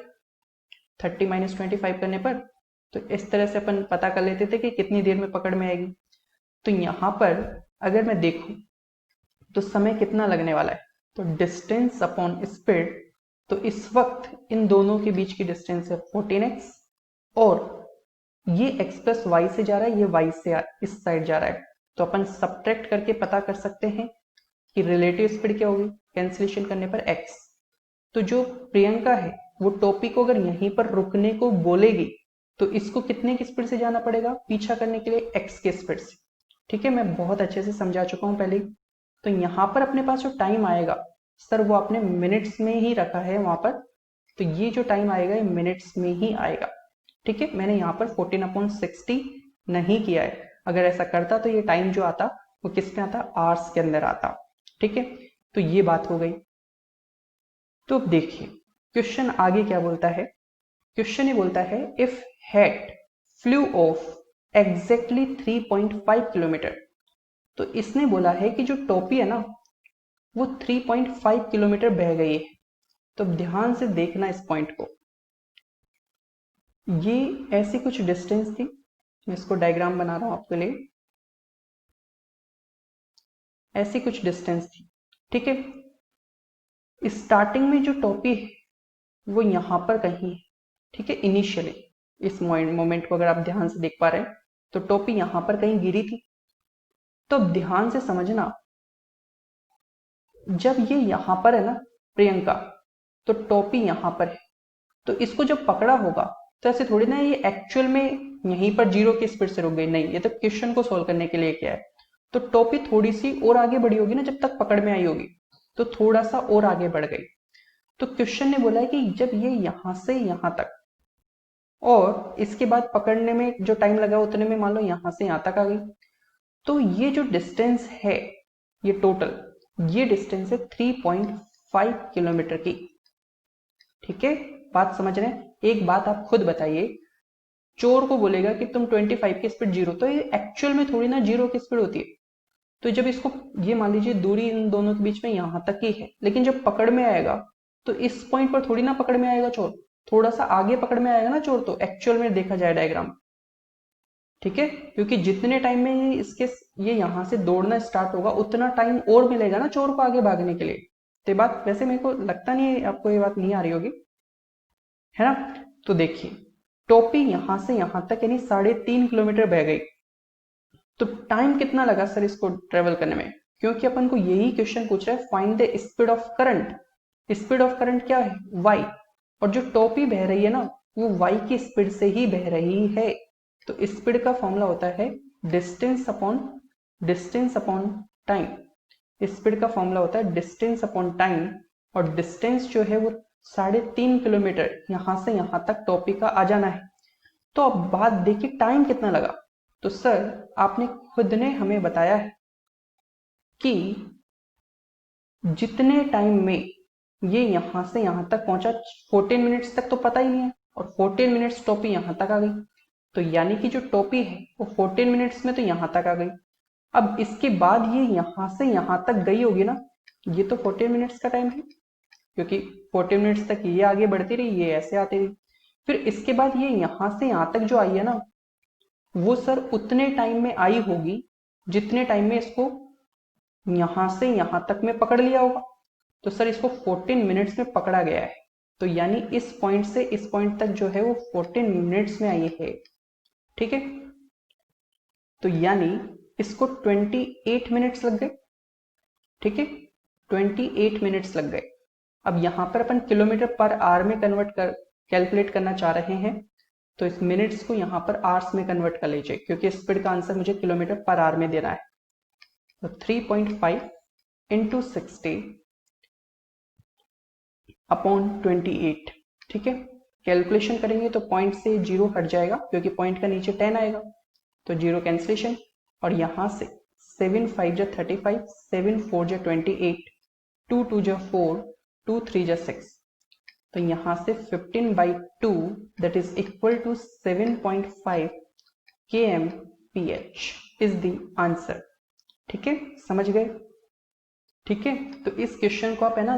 30 माइनस 25 करने पर, तो इस तरह से अपन पता कर लेते थे कि कितनी देर में पकड़ में आएगी। तो यहां पर अगर मैं देखूं तो समय कितना लगने वाला है, तो डिस्टेंस अपॉन स्पीड, तो इस वक्त इन दोनों के बीच की डिस्टेंस है 14x, और ये x प्लस वाई से जा रहा है, ये y से इस साइड जा रहा है। तो अपन सब्ट्रैक्ट करके पता कर सकते हैं कि रिलेटिव स्पीड क्या होगी, कैंसिलेशन करने पर x। तो जो प्रियंका है वो टोपी को अगर यहीं पर रुकने को बोलेगी तो इसको कितने की स्पीड से जाना पड़ेगा पीछा करने के लिए, x के स्पीड से। ठीक है, मैं बहुत अच्छे से समझा चुका हूं पहले। तो यहां पर अपने पास जो टाइम आएगा सर वो आपने मिनट्स में ही रखा है वहां पर, तो ये जो टाइम आएगा ये मिनट्स में ही आएगा। ठीक है, मैंने यहाँ पर 14/60 नहीं किया है, अगर ऐसा करता तो ये टाइम जो आता वो किस में आता, आवर्स के अंदर आता। ठीक है, तो ये बात हो गई। तो अब देखिए क्वेश्चन आगे क्या बोलता है, क्वेश्चन ये बोलता है if hat flew off exactly 3.5 kilometre. तो इसने बोला है कि जो टोपी है ना वो 3.5 किलोमीटर बह गई है। तो ध्यान से देखना इस पॉइंट को, ये ऐसी कुछ डिस्टेंस थी, मैं इसको डायग्राम बना रहा हूं आपके लिए, ऐसी कुछ डिस्टेंस थी। ठीक है, स्टार्टिंग में जो टोपी है वो यहां पर कहीं है। ठीक है, इनिशियली इस मोमेंट को अगर आप ध्यान से देख पा रहे हैं तो टोपी यहां पर कहीं गिरी थी। तो ध्यान से समझना, जब ये यहां पर है ना प्रियंका, तो टोपी यहां पर है, तो इसको जब पकड़ा होगा तो ऐसे थोड़ी ना ये एक्चुअल में यहीं पर जीरो की स्पीड से रुक गई, नहीं, ये तो क्वेश्चन को सोल्व करने के लिए क्या है। तो टोपी थोड़ी सी और आगे बढ़ी होगी ना, जब तक पकड़ में आई होगी तो थोड़ा सा और आगे बढ़ गई। तो क्वेश्चन ने बोला है कि जब ये यहां से यहां तक और इसके बाद पकड़ने में जो टाइम लगा उतने में मान लो यहां से यहां तक आ गई, तो ये जो डिस्टेंस है ये टोटल, ये डिस्टेंस है 3.5 किलोमीटर की। ठीक है, बात समझ रहे हैं। एक बात आप खुद बताइए, चोर को बोलेगा कि तुम 25 की स्पीड जीरो, तो ये एक्चुअल में थोड़ी ना जीरो की स्पीड होती है। तो जब इसको, ये मान लीजिए दूरी इन दोनों के बीच में यहां तक की है, लेकिन जब पकड़ में आएगा तो इस पॉइंट पर थोड़ी ना पकड़ में आएगा चोर, थोड़ा सा आगे पकड़ में आएगा ना चोर, तो एक्चुअल में देखा जाए डायग्राम। ठीक है, क्योंकि जितने टाइम में ये यहां से दौड़ना स्टार्ट होगा उतना टाइम और मिलेगा ना चोर को आगे भागने के लिए। तो बात वैसे मेरे को लगता नहीं है आपको ये बात नहीं आ रही होगी, है ना। तो देखिए टोपी यहां से यहां तक यानी 3.5 किलोमीटर बह गई। तो टाइम कितना लगा सर इसको ट्रेवल करने में, क्योंकि अपन को यही क्वेश्चन पूछ रहा है, find the speed of current. Speed of current क्या है, y, और जो टोपी बह रही है ना वो y की स्पीड से ही बह रही है। तो स्पीड का फॉर्मूला होता है डिस्टेंस अपॉन टाइम। स्पीड का फॉर्मूला होता है डिस्टेंस अपॉन टाइम, और डिस्टेंस जो है वो 3.5 किलोमीटर यहां से यहां तक टोपी का आ जाना है। तो अब बात देखिए टाइम कितना लगा। तो सर आपने खुद ने हमें बताया है कि जितने टाइम में ये यहां से यहां तक पहुंचा 14 मिनट्स तक तो पता ही नहीं है, और 14 मिनट्स टोपी यहां तक आ गई, तो यानी कि जो टोपी है वो 14 मिनट्स में तो यहां तक आ गई। अब इसके बाद ये यहां से यहां तक गई होगी ना, ये तो 14 मिनट्स का टाइम है, क्योंकि 14 मिनट्स तक ये आगे बढ़ती रही, ये ऐसे आती रही। फिर इसके बाद ये यहां से यहां तक जो आई है ना, वो सर उतने टाइम में आई होगी जितने टाइम में इसको यहां से यहां तक में पकड़ लिया होगा। तो सर इसको 14 मिनट्स में पकड़ा गया है, तो यानी इस पॉइंट से इस पॉइंट तक जो है वो 14 मिनट्स में आई है। ठीक है, तो यानी इसको 28 मिनट्स लग गए। ठीक है, 28 मिनट्स लग गए। अब यहां पर अपन किलोमीटर पर आवर में कन्वर्ट कर कैलकुलेट करना चाह रहे हैं, तो इस मिनट्स को यहां पर आवर्स में कन्वर्ट कर लीजिए, क्योंकि स्पीड का आंसर मुझे किलोमीटर पर आवर में देना है। तो 3.5 इंटू 60 अपॉन 28। ठीक है, कैलकुलेशन करेंगे तो पॉइंट से जीरो हट जाएगा, क्योंकि पॉइंट का नीचे 10 आएगा, तो जीरो कैंसिलेशन। और यहां से 7 5 जा 35, 7 4 जा 28, 2 2 जा 4, 2 3 जा 6, तो यहां से 15/2 that is equal to 7.5 kmph is the answer. ठीक है, समझ गए। ठीक है, तो इस क्वेश्चन को आप है ना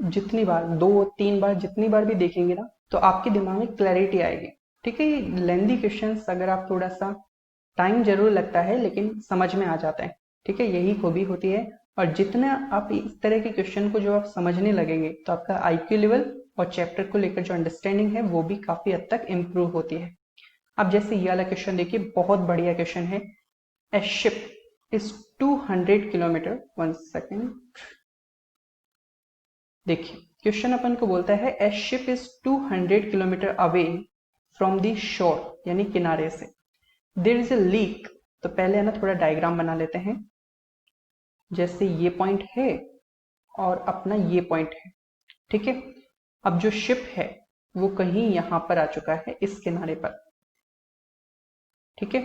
जितनी बार, 2-3 बार, जितनी बार भी देखेंगे ना, तो आपके दिमाग में क्लैरिटी आएगी। ठीक है, ये लेंदी क्वेश्चंस अगर आप थोड़ा सा टाइम जरूर लगता है लेकिन समझ में आ जाता है। ठीक है, यही खूबी होती है। और जितना आप इस तरह के क्वेश्चन को जो आप समझने लगेंगे, तो आपका आईक्यू लेवल और चैप्टर को लेकर जो अंडरस्टैंडिंग है वो भी काफी हद तक इम्प्रूव होती है। अब जैसे ये वाला क्वेश्चन देखिए, बहुत बढ़िया क्वेश्चन है। ए शिप इज 200 किलोमीटर, 1 सेकेंड, देखिए क्वेश्चन अपन को बोलता है ए ship is 200 kilometre away from the shore, यानी किनारे से। देयर इज ए लीक, तो पहले है ना थोड़ा डायग्राम बना लेते हैं। जैसे ये पॉइंट है और अपना ये पॉइंट है। ठीक है, अब जो शिप है वो कहीं यहां पर आ चुका है इस किनारे पर। ठीक है,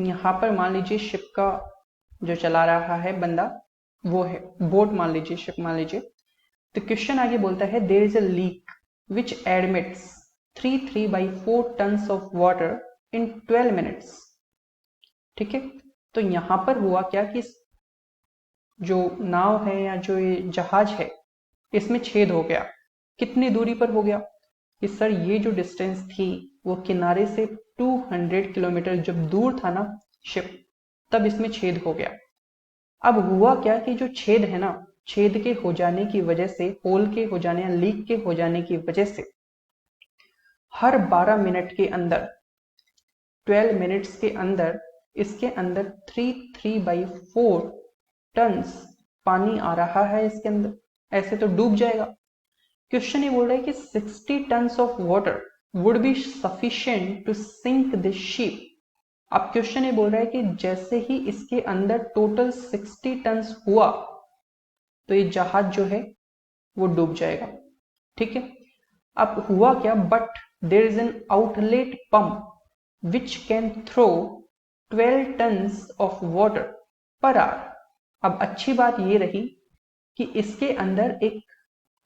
यहां पर मान लीजिए शिप का जो चला रहा है बंदा वो है, बोट मान लीजिए, शिप मान लीजिए। तो क्वेश्चन आगे बोलता है there is a leak which admits 3/4 tons of water in 12 minutes. ठीक है, तो यहां पर हुआ क्या कि जो नाव है या जो ये जहाज है इसमें छेद हो गया। कितनी दूरी पर हो गया कि सर ये जो डिस्टेंस थी वो किनारे से 200 किलोमीटर जब दूर था ना शिप, तब इसमें छेद हो गया। अब हुआ क्या कि जो छेद है ना, छेद के हो जाने की वजह से, होल के हो जाने या लीक के हो जाने की वजह से हर 12 मिनट के अंदर, 12 मिनट्स के अंदर इसके अंदर 3/4 टन्स पानी आ रहा है इसके अंदर। ऐसे तो डूब जाएगा। क्वेश्चन ये बोल रहा है कि 60 tons of water would be sufficient to sink the ship. अब क्वेश्चन ये बोल रहा है कि जैसे ही इसके अंदर टोटल 60 टन्स हुआ तो ये जहाज जो है वो डूब जाएगा। ठीक है, अब हुआ क्या, but there is an outlet pump which can throw 12 tons of water per hour. अब अच्छी बात ये रही कि इसके अंदर एक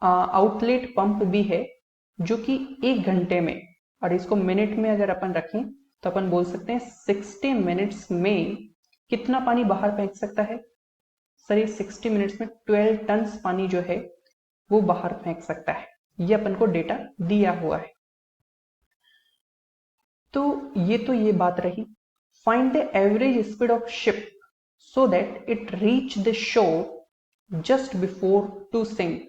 आउटलेट पंप भी है जो कि 1 घंटे में, और इसको मिनट में अगर अपन रखें तो अपन बोल सकते हैं 60 मिनट्स में कितना पानी बाहर फेंक सकता है। सर ये 60 मिनट्स में 12 टन्स पानी जो है वो बाहर फेंक सकता है। ये अपन को डेटा दिया हुआ है। तो ये बात रही। Find the average speed of ship so that it reach the shore just before to sink.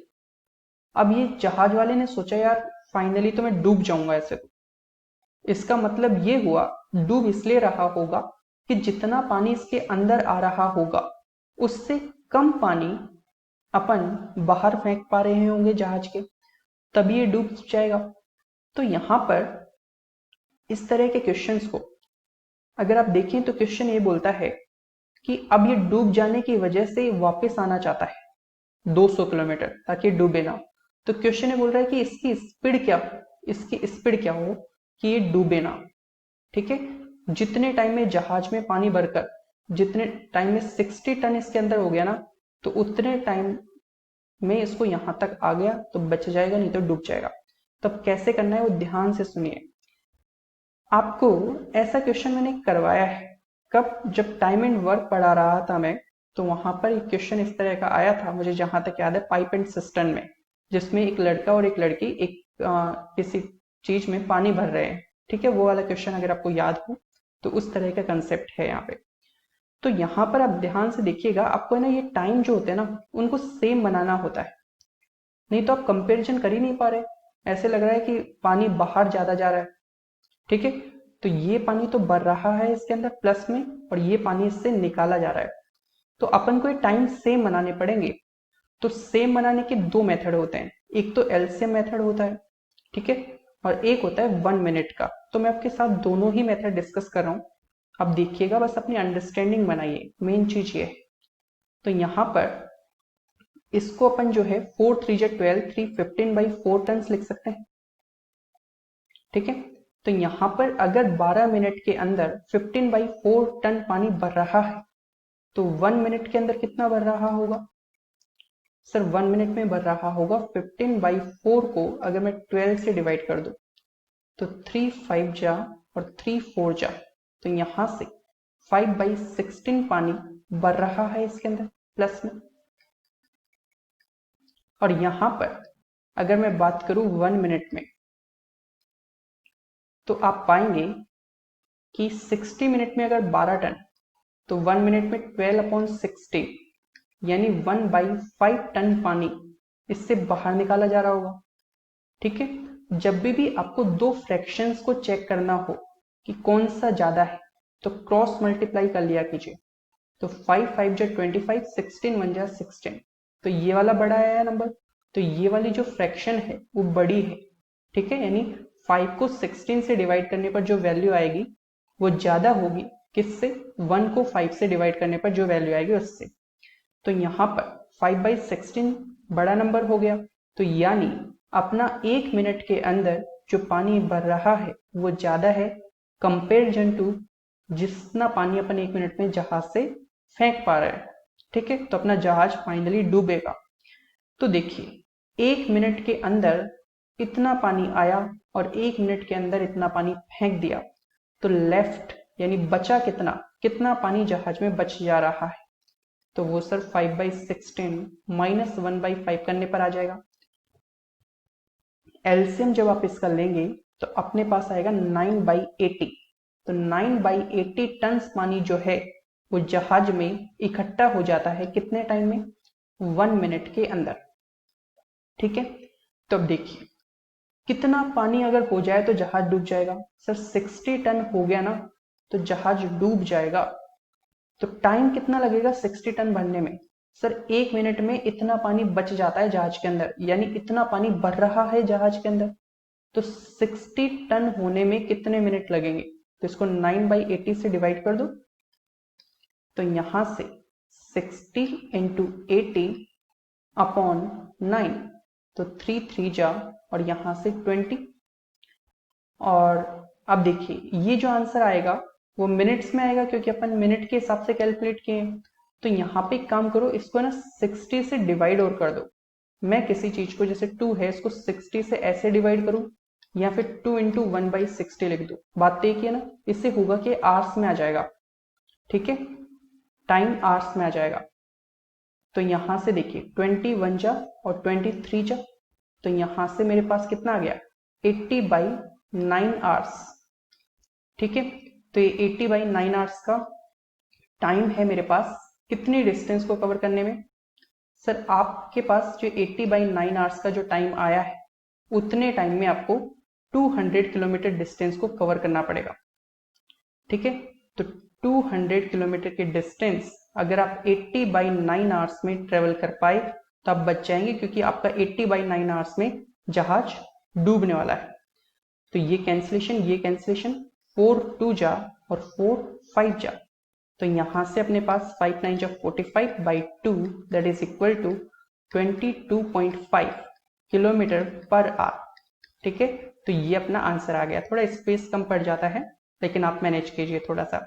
अब ये जहाज वाले ने सोचा यार फाइनली तो मैं डूब जाऊंगा ऐसे। तो इसका मतलब ये हुआ, डूब इसलिए रहा होगा कि जितना पानी इसके अंदर आ रहा होगा उससे कम पानी अपन बाहर फेंक पा रहे होंगे जहाज के, तभी ये डूब जाएगा। तो यहां पर इस तरह के क्वेश्चंस को अगर आप देखें तो क्वेश्चन ये बोलता है कि अब ये डूब जाने की वजह से वापस आना चाहता है 200 किलोमीटर ताकि डूबे ना। तो क्वेश्चन ये बोल रहा है कि इसकी स्पीड क्या हो, इसकी स्पीड क्या हो कि ये डूबे ना। ठीक है, जितने टाइम में जहाज में पानी भरकर जितने टाइम में 60 टन इसके अंदर हो गया ना, तो उतने टाइम में इसको यहां तक आ गया तो बच जाएगा, नहीं तो डूब जाएगा। तब कैसे करना है वो ध्यान से सुनिए। आपको ऐसा क्वेश्चन मैंने करवाया है कब, जब टाइम एंड वर्क पढ़ा रहा था मैं, तो वहां पर एक क्वेश्चन इस तरह का आया था, मुझे जहां तक याद है, पाइप एंड सिस्टम में, जिसमें एक लड़का और एक लड़की एक किसी चीज में पानी भर रहे हैं। ठीक है, वो वाला क्वेश्चन अगर आपको याद हो तो उस तरह का कंसेप्ट है यहाँ पे। तो यहाँ पर आप ध्यान से देखिएगा, आपको है ना ये टाइम जो होते हैं ना उनको सेम बनाना होता है, नहीं तो आप कंपेरिजन कर ही नहीं पा रहे। ऐसे लग रहा है कि पानी बाहर ज्यादा जा रहा है। ठीक है, तो ये पानी तो बढ़ रहा है इसके अंदर प्लस में, और ये पानी इससे निकाला जा रहा है। तो अपन को ये टाइम सेम बनाने पड़ेंगे। तो सेम बनाने के दो मेथड होते हैं, एक तो एलसीएम मेथड होता है, ठीक है, और एक होता है 1 मिनट का। तो मैं आपके साथ दोनों ही मेथड डिस्कस कर रहा हूं, अब देखिएगा, बस अपनी अंडरस्टैंडिंग बनाइए, मेन चीज ये है। तो यहां पर इसको अपन जो है 4 3 12 3 15/4 टन लिख सकते हैं। ठीक है, तो यहां पर अगर 12 मिनट के अंदर 15/4 टन पानी भर रहा है, तो 1 मिनट के अंदर कितना भर रहा होगा सर? 1 मिनट में भर रहा होगा 15/4 को अगर मैं 12 से डिवाइड कर दूं तो 3 5 जा और 3 4 जा, तो यहां से 5/16 पानी भर रहा है इसके अंदर प्लस में। और यहां पर अगर मैं बात करूं 1 मिनट में, तो आप पाएंगे कि 60 मिनट में अगर 12 टन, तो 1 मिनट में 12/60 यानी 1/5 टन पानी इससे बाहर निकाला जा रहा होगा। ठीक है, जब भी आपको दो फ्रैक्शंस को चेक करना हो कि कौन सा ज्यादा है, तो क्रॉस मल्टीप्लाई कर लिया कीजिए। तो 5 5 जा 25, 16 1 जा 16, तो ये वाला बड़ा आया नंबर, तो ये वाली जो फ्रैक्शन है वो बड़ी है। ठीक है, यानी 5 को 16 से डिवाइड करने पर जो वैल्यू आएगी वो ज्यादा होगी किससे? 1 को 5 से डिवाइड करने पर जो वैल्यू आएगी उससे। तो यहां पर 5/16 बड़ा नंबर हो गया, तो यानी अपना 1 मिनट के अंदर जो पानी भर रहा है वो ज्यादा है कंपेरिजन टू जितना पानी अपन 1 मिनट में जहाज से फेंक पा रहे हैं। ठीक है, तो अपना जहाज फाइनली डूबेगा। तो देखिए 1 मिनट के अंदर इतना पानी आया और 1 मिनट के अंदर इतना पानी फेंक दिया, तो लेफ्ट यानी बचा कितना कितना पानी जहाज में बच जा रहा है, तो वो सर 5/16 माइनस 1/5 करने पर आ जाएगा। एलसीएम जब आप इसका लेंगे तो अपने पास आएगा 9/80, तो 9/80 टन पानी जो है वो जहाज में इकट्ठा हो जाता है कितने टाइम में? 1 मिनट के अंदर। ठीक है, तो अब देखिए कितना पानी अगर हो जाए तो जहाज डूब जाएगा? सर 60 टन हो गया ना तो जहाज डूब जाएगा। तो टाइम कितना लगेगा 60 टन भरने में? सर 1 मिनट में इतना पानी बच जाता है जहाज के अंदर, यानी इतना पानी भर रहा है जहाज के अंदर। तो 60 टन होने में कितने मिनट लगेंगे? तो इसको 9/80 से डिवाइड कर दो, तो यहां से 60 × 80 अपॉन 9, तो 3 3 जा और यहां से 20। और अब देखिए ये जो आंसर आएगा वो मिनट्स में आएगा, क्योंकि अपन मिनट के हिसाब से कैलकुलेट किए हैं। तो यहाँ पे एक काम करो, इसको ना 60 से डिवाइड और कर दो। मैं किसी चीज को, जैसे 2 है, इसको 60 से ऐसे डिवाइड करूं या फिर 2 × 1/60 लिख दो। बात तो एक ही है ना, इससे होगा कि आवर्स में आ जाएगा। ठीक है, टाइम आवर्स में आ जाएगा। तो यहां से देखिए 21 जा और 23 जा, तो यहां से मेरे पास कितना आ गया? 80/9 आवर्स। ठीक है, तो ये 80/9 आवर्स का टाइम है मेरे पास कितनी डिस्टेंस को कवर करने में? सर आपके पास जो 80/9 आवर्स का जो टाइम आया है उतने टाइम में आपको 200 किलोमीटर डिस्टेंस को कवर करना पड़ेगा। ठीक है, तो 200 किलोमीटर के डिस्टेंस अगर आप 80/9 आवर्स में ट्रेवल कर पाए तो आप बच जाएंगे, क्योंकि आपका 80/9 आवर्स में जहाज डूबने वाला है। तो ये कैंसिलेशन 4 2 जा और 4 5 जा, तो यहां से अपने पास 5 9 जा 45/2 that is equal to 22.5 kilometre per hour. ठीक है, तो ये अपना आंसर आ गया। थोड़ा स्पेस कम पड़ जाता है लेकिन आप मैनेज कीजिए थोड़ा सा।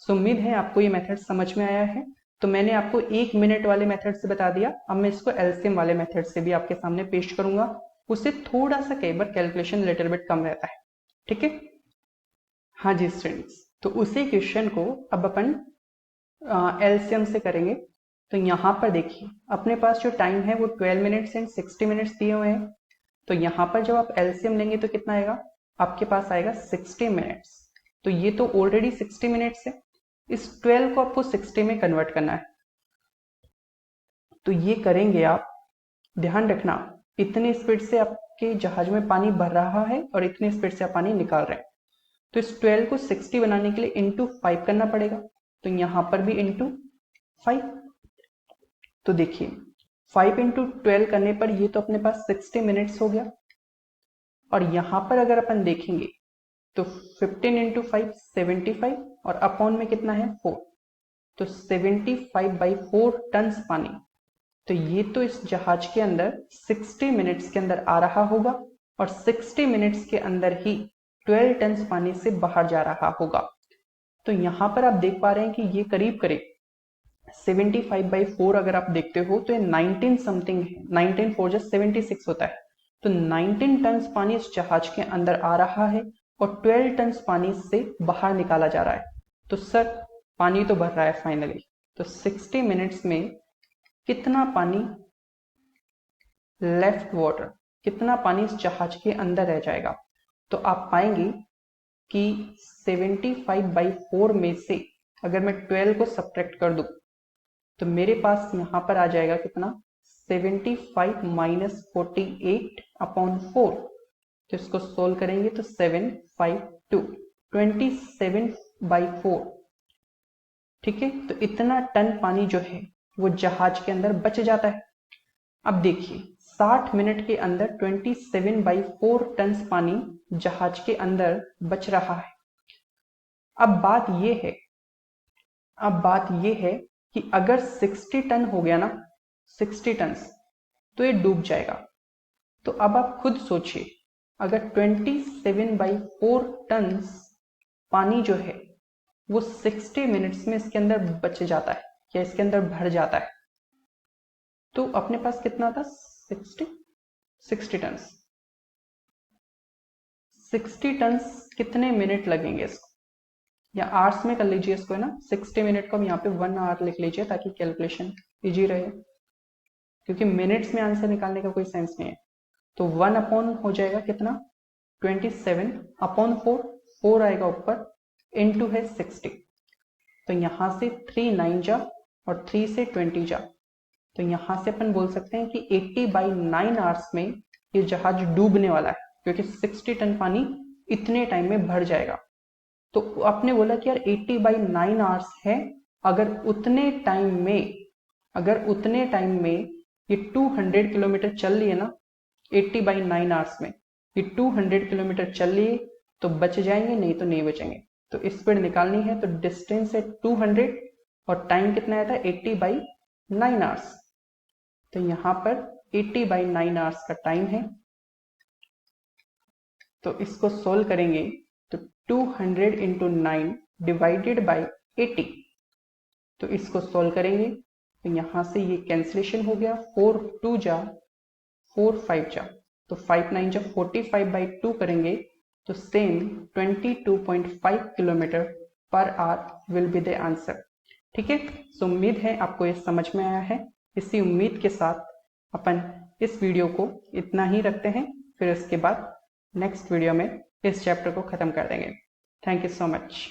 सो उम्मीद है आपको ये मेथड समझ में आया है। तो मैंने आपको 1 मिनट वाले मेथड से बता दिया, अब मैं इसको एलसीएम वाले मेथड से भी आपके सामने पेश करूंगा। उससे थोड़ा सा कई बार कैलकुलेशन लिटिल बिट कम रहता है, ठीक है। हाँ जी स्टूडेंट्स, तो उसी क्वेश्चन को अब अपन एलसीएम से करेंगे। तो यहाँ पर देखिए अपने पास जो टाइम है वो 12 मिनट्स एंड 60 मिनट्स दिए हुए हैं। तो यहाँ पर जब आप एलसीएम लेंगे तो कितना आएगा, आपके पास आएगा 60 मिनट्स। तो ये तो ऑलरेडी 60 मिनट्स है, इस 12 को आपको 60 में कन्वर्ट करना है। तो ये करेंगे आप, ध्यान रखना इतनी स्पीड से आपके जहाज में पानी भर रहा है और इतनी स्पीड से आप पानी निकाल रहे हैं। तो इस 12 को 60 बनाने के लिए इंटू 5 करना पड़ेगा। तो यहां पर भी इंटू 5। तो देखिए 5 इंटू 12 करने पर ये तो अपने पास 60 मिनट्स हो गया। और यहां पर अगर अपन देखेंगे तो 15 इंटू 5 75 और अपॉन में कितना है 4। तो 75/4 टन पानी। तो ये तो इस जहाज के अंदर 60 मिनट्स के अंदर आ रहा होगा और 60 मिनट्स के अंदर ही 12 टन पानी से बाहर जा रहा होगा। तो यहां पर आप देख पा रहे हैं कि ये करीब करीब 75/4 अगर आप देखते हो तो ये 19 समथिंग है, 19 4 just 76 होता है। तो 19 टन पानी इस जहाज के अंदर आ रहा है और 12 टन पानी से बाहर निकाला जा रहा है। तो सर पानी तो भर रहा है फाइनली। तो 60 मिनट्स में कितना पानी लेफ्ट वाटर, कितना पानी इस जहाज के अंदर रह जाएगा। तो आप पाएंगे कि 75/4 में से अगर मैं 12 को सब्ट्रैक्ट कर दूं तो मेरे पास यहां पर आ जाएगा कितना 75 माइनस 48/4। तो इसको सोल्व करेंगे तो 752 27/4। ठीक है, तो इतना टन पानी जो है वो जहाज के अंदर बच जाता है। अब देखिए 60 मिनट के अंदर 27/4 टन पानी जहाज के अंदर बच रहा है। अब बात यह है कि अगर 60 टन हो गया ना, 60 टन, तो ये डूब जाएगा। तो अब आप खुद सोचिए अगर 27/4 टन पानी जो है वो 60 मिनट्स में इसके अंदर बच जाता है या इसके अंदर भर जाता है, तो अपने पास कितना था 60 टन। 60 टन कितने मिनट लगेंगे इसको, या आवर्स में कर लीजिए इसको, है ना। 60 मिनट को हम यहाँ पे 1 आवर लिख लीजिए ताकि कैलकुलेशन इजी रहे, क्योंकि मिनट्स में आंसर निकालने का कोई सेंस नहीं है। तो 1 अपॉन हो जाएगा कितना 27/4, 4 आएगा ऊपर, इनटू है 60। तो यहां से 3 9 जा और 3 से 20 जा। तो यहां से अपन बोल सकते हैं कि 80/9 आवर्स में ये जहाज डूबने वाला है, क्योंकि 60 टन पानी इतने टाइम में भर जाएगा। तो आपने बोला कि यार 80/9 आवर्स है, अगर उतने टाइम में ये 200 किलोमीटर चल लिए ना, 80/9 आवर्स में ये 200 किलोमीटर चल लिए तो बच जाएंगे, नहीं तो नहीं बचेंगे। तो स्पीड निकालनी है तो डिस्टेंस है 200 और टाइम कितना आया था 80/9 आवर्स। तो यहां पर 80/9 आवर्स का टाइम है। तो इसको सोल्व करेंगे तो 200 इंटू 9 डिवाइडेड बाई 80। तो इसको सोल्व करेंगे तो यहां से ये कैंसिलेशन हो गया, 4 2 जा 4 5 जा, तो 5 9 जा 45/2 करेंगे तो same 22.5 kilometre per our will be the answer. ठीक है, सो उम्मीद है आपको ये समझ में आया है। इसी उम्मीद के साथ अपन इस वीडियो को इतना ही रखते हैं, फिर इसके बाद नेक्स्ट वीडियो में इस चैप्टर को खत्म कर देंगे। Thank you so much.